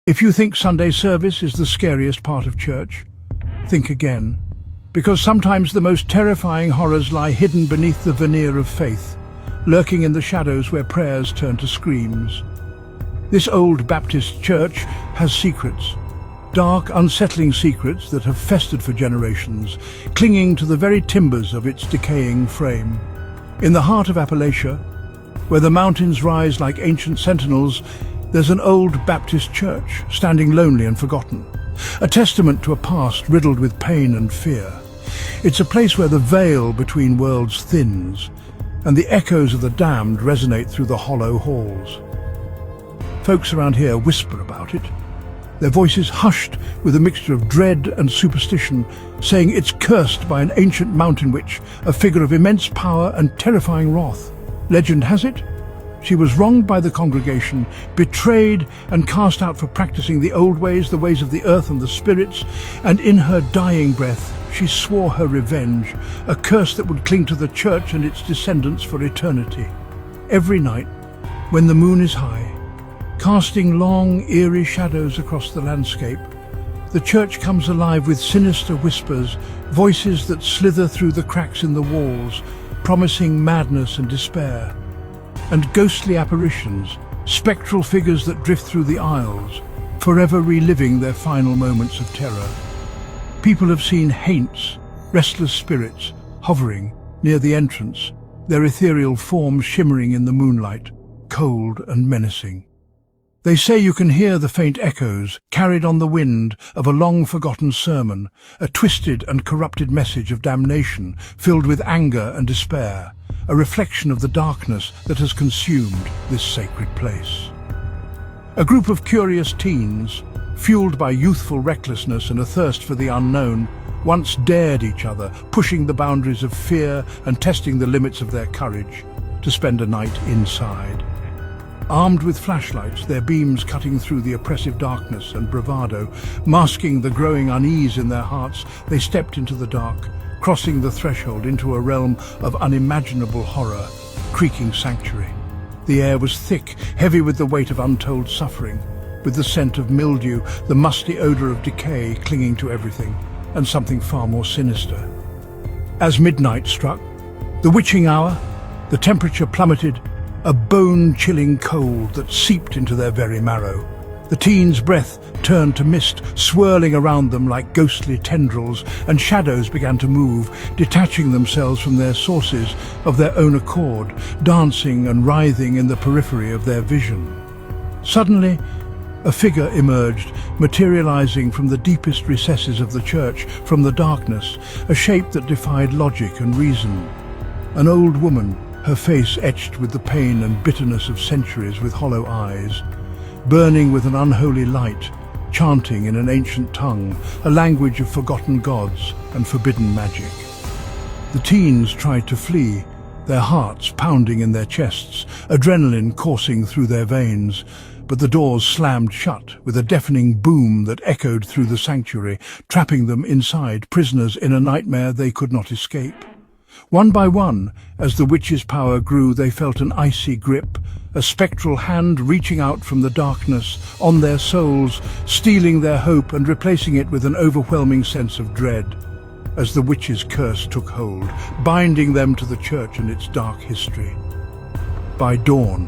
If you think Sunday service is the scariest part of church, think again. Because sometimes the most terrifying horrors lie hidden beneath the veneer of faith, lurking in the shadows where prayers turn to screams. This old Baptist church has secrets, dark, unsettling secrets that have festered for generations, clinging to the very timbers of its decaying frame. In the heart of Appalachia, where the mountains rise like ancient sentinels, there's an old Baptist church, standing lonely and forgotten, a testament to a past riddled with pain and fear. It's a place where the veil between worlds thins, and the echoes of the damned resonate through the hollow halls. Folks around here whisper about it, their voices hushed with a mixture of dread and superstition, saying it's cursed by an ancient mountain witch, a figure of immense power and terrifying wrath. Legend has it, she was wronged by the congregation, betrayed and cast out for practicing the old ways, the ways of the earth and the spirits, and in her dying breath she swore her revenge, a curse that would cling to the church and its descendants for eternity. Every night, when the moon is high, casting long, eerie shadows across the landscape, the church comes alive with sinister whispers, voices that slither through the cracks in the walls, promising madness and despair. And ghostly apparitions, spectral figures that drift through the aisles, forever reliving their final moments of terror. People have seen haints, restless spirits, hovering near the entrance, their ethereal forms shimmering in the moonlight, cold and menacing. They say you can hear the faint echoes, carried on the wind, of a long-forgotten sermon, a twisted and corrupted message of damnation, filled with anger and despair, a reflection of the darkness that has consumed this sacred place. A group of curious teens, fueled by youthful recklessness and a thirst for the unknown, once dared each other, pushing the boundaries of fear and testing the limits of their courage, to spend a night inside. Armed with flashlights, their beams cutting through the oppressive darkness and bravado, masking the growing unease in their hearts, they stepped into the dark, crossing the threshold into a realm of unimaginable horror, creaking sanctuary. The air was thick, heavy with the weight of untold suffering, with the scent of mildew, the musty odor of decay clinging to everything, and something far more sinister. As midnight struck, the witching hour, the temperature plummeted, a bone-chilling cold that seeped into their very marrow. The teens' breath turned to mist, swirling around them like ghostly tendrils, and shadows began to move, detaching themselves from their sources of their own accord, dancing and writhing in the periphery of their vision. Suddenly, a figure emerged, materializing from the deepest recesses of the church, from the darkness, a shape that defied logic and reason. An old woman, her face etched with the pain and bitterness of centuries, with hollow eyes, burning with an unholy light, chanting in an ancient tongue, a language of forgotten gods and forbidden magic. The teens tried to flee, their hearts pounding in their chests, adrenaline coursing through their veins, but the doors slammed shut with a deafening boom that echoed through the sanctuary, trapping them inside, prisoners in a nightmare they could not escape. One by one, as the witch's power grew, they felt an icy grip, a spectral hand reaching out from the darkness on their souls, stealing their hope and replacing it with an overwhelming sense of dread, as the witch's curse took hold, binding them to the church and its dark history. By dawn,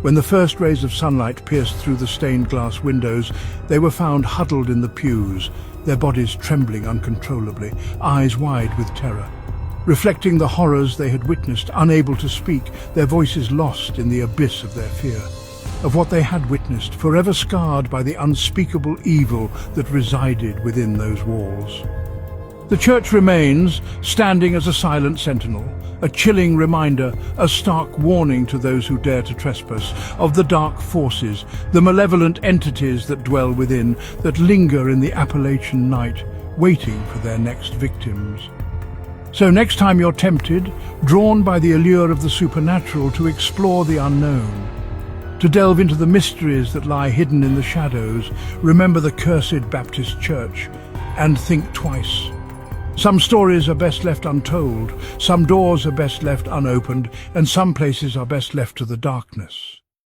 when the first rays of sunlight pierced through the stained glass windows, they were found huddled in the pews, their bodies trembling uncontrollably, eyes wide with terror, reflecting the horrors they had witnessed, unable to speak, their voices lost in the abyss of their fear, of what they had witnessed, forever scarred by the unspeakable evil that resided within those walls. The church remains, standing as a silent sentinel, a chilling reminder, a stark warning to those who dare to trespass, of the dark forces, the malevolent entities that dwell within, that linger in the Appalachian night, waiting for their next victims. So next time you're tempted, drawn by the allure of the supernatural, to explore the unknown, to delve into the mysteries that lie hidden in the shadows, remember the cursed Baptist church and think twice. Some stories are best left untold, some doors are best left unopened, and some places are best left to the darkness.